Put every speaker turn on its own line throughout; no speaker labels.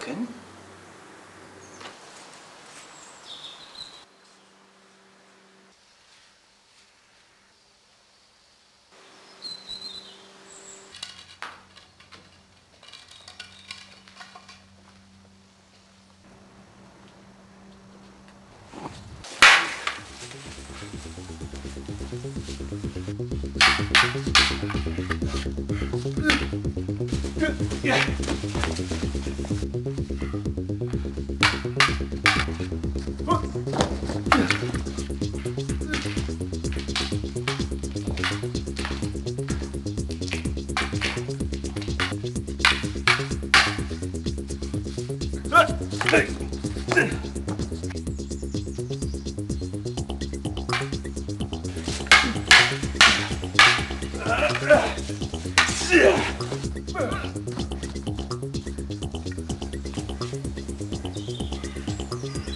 broken.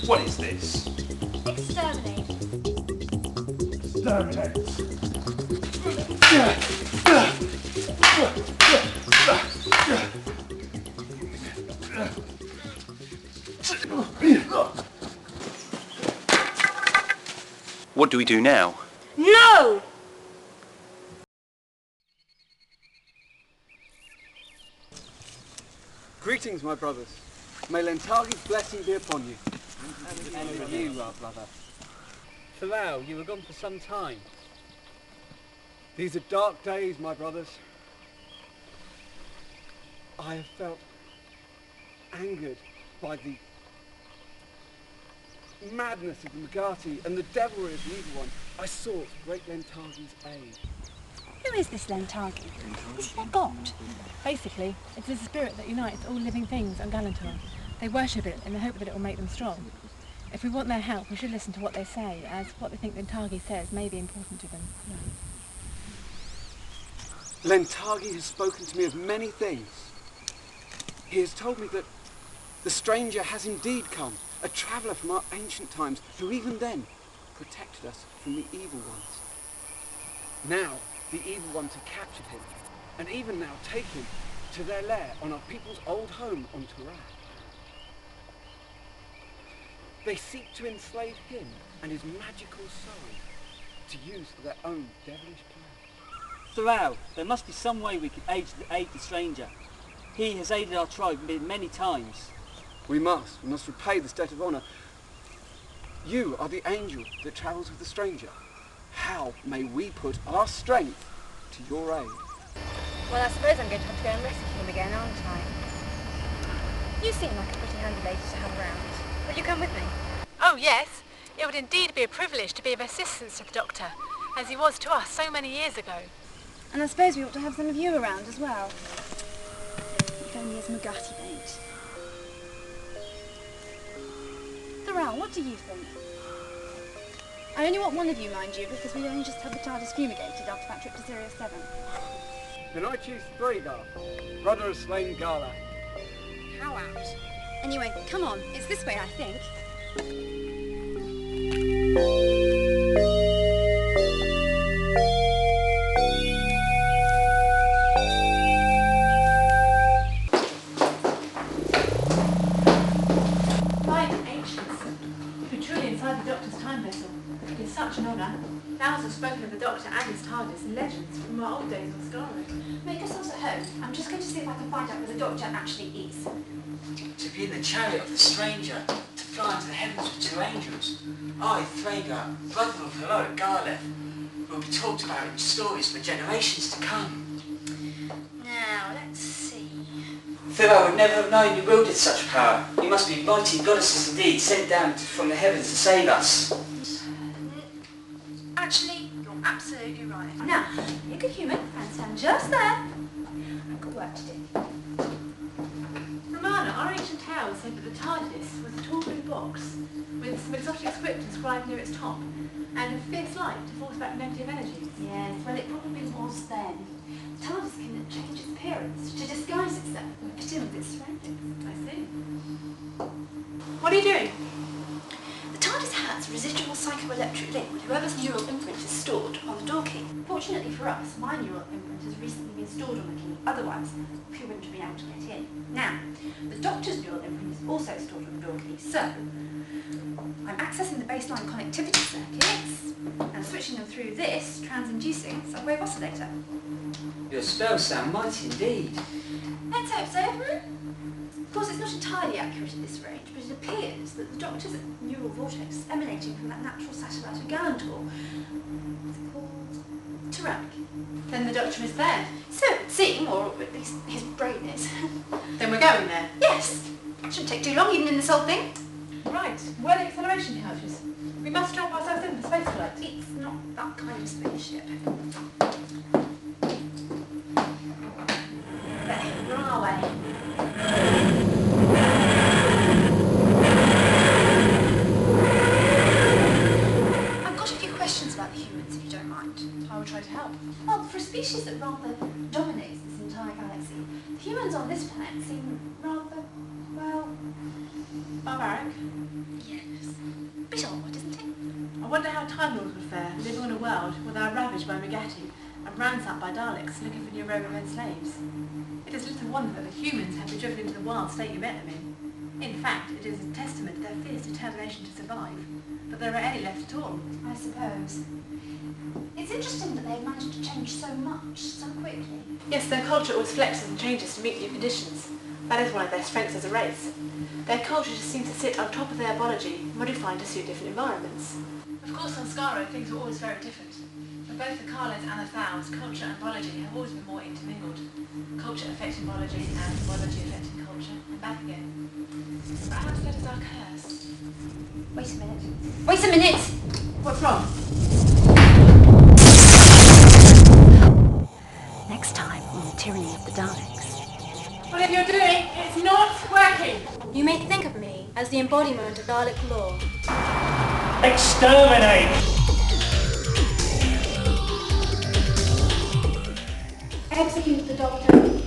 What is this?
Exterminate.
Exterminate. What do we do now?
No!
Greetings, my brothers. May Lentagi's blessing be upon you. And with you, our brother. Falau, you were gone for some time. These are dark days, my brothers. I have felt angered by the madness of the Mugati and the devilry of the evil one. I sought great Lentagi's aid.
Who is this Lentagi? What's their god? Basically, it's a spirit that unites all living things on Galantor. They worship it in the hope that it will make them strong. If we want their help, we should listen to what they say, as what they think Lentagi says may be important to them.
Lentagi has spoken to me of many things. He has told me that the stranger has indeed come, a traveller from our ancient times, who even then protected us from the evil ones. Now, the evil ones have captured him, and even now take him to their lair on our people's old home on Tyranny. They seek to enslave him and his magical soul to use for their own devilish plans.
Throughout, there must be some way we can aid the stranger. He has aided our tribe many times.
We must repay this debt of honour. You are the angel that travels with the stranger. How may we put our strength to your aid?
Well, I suppose I'm going to have to go and rescue him again, aren't I? You seem like a pretty handy lady to have around. Will you come with me?
Oh yes, it would indeed be a privilege to be of assistance to the Doctor, as he was to us so many years ago.
And I suppose we ought to have some of you around as well. If only as Mugati bait. Thoral, what do you think? I only want one of you, mind you, because we only just had the TARDIS fumigated after that trip to Sirius 7.
Then I choose Thregar, brother of slain Gala.
How out? Anyway, come on, it's this way, I think.
Fine ancients, who truly inside the Doctor's time vessel. It is such an honour. Thousands have spoken of the Doctor and his TARDIS in legends from our old days on Scarlet.
Make yourselves at home. I'm just going to see if I can find out where the Doctor actually is.
To be in the chariot of the stranger, to fly into the heavens with two angels. I, Thregar, brother of heroic Garleth, who will be talked about in stories for generations to come.
Now, let's see.
Thregar would never have known you wielded such power. You must be mighty goddesses indeed, sent down from the heavens to save us.
Actually, you're absolutely right. Now, be a good human and stand just there. I've got work to do.
Romana, our ancient tales said that the TARDIS was a tall blue box with some exotic script inscribed near its top and a fierce light to force back negative energies.
Yes, well, it probably was then. TARDIS can change its appearance to disguise itself and fit in with its surroundings.
I see. What are you doing?
The TARDIS has residual psychoelectric link with whoever's neural imprint is stored on the door key. Fortunately, Fortunately for us, my neural imprint has recently been stored on the key, otherwise we wouldn't have been able to get in. Now, the Doctor's neural imprint is also stored on the door key, so I'm accessing the baseline connectivity circuits and switching them through this trans-inducing subwave oscillator.
Your spells sound mighty indeed.
Let's hope so. Of course, it's not entirely accurate at this range, but it appears that the Doctor's neural vortex is emanating from that natural satellite of Galantor. It's called Tyranny.
Then the Doctor is there.
So it would seem, or at least his brain is.
Then we're going there.
Yes! Shouldn't take too long even in this whole thing.
Right, where are the acceleration couches? We must strap ourselves in for spaceflight.
It's not that kind of spaceship. There, we're on our way. I've got a few questions about the humans, if you don't mind.
I will try to help.
Well, for a species that rather dominates this entire galaxy, the humans on this planet seem rather, well...
Barbaric.
Yes. Bit odd, isn't it?
I wonder how Time Lords would fare, living on a world where they are ravaged by Megatti and ransacked by Daleks looking for new Roman slaves. It is little wonder that the humans have been driven into the wild state you met them in. In fact, it is a testament to their fierce determination to survive, that there are any left at all.
I suppose. It's interesting that they've managed to change so much, so quickly.
Yes, their culture always flexes and changes to meet new conditions. That is one of their strengths as a race. Their culture just seems to sit on top of their biology, modifying to suit different environments. Of course, on Skaro, things were always very different. For both the Carlins and the Thals, culture and biology have always been more intermingled. Culture affecting biology and biology affecting culture, and back again. Perhaps that is our curse.
Wait a minute. Wait a minute!
What's wrong?
Next time on the Tyranny of the Daleks.
Whatever you're doing, it's not working!
You may think of me as the embodiment of Dalek law.
Exterminate!
Execute the Doctor.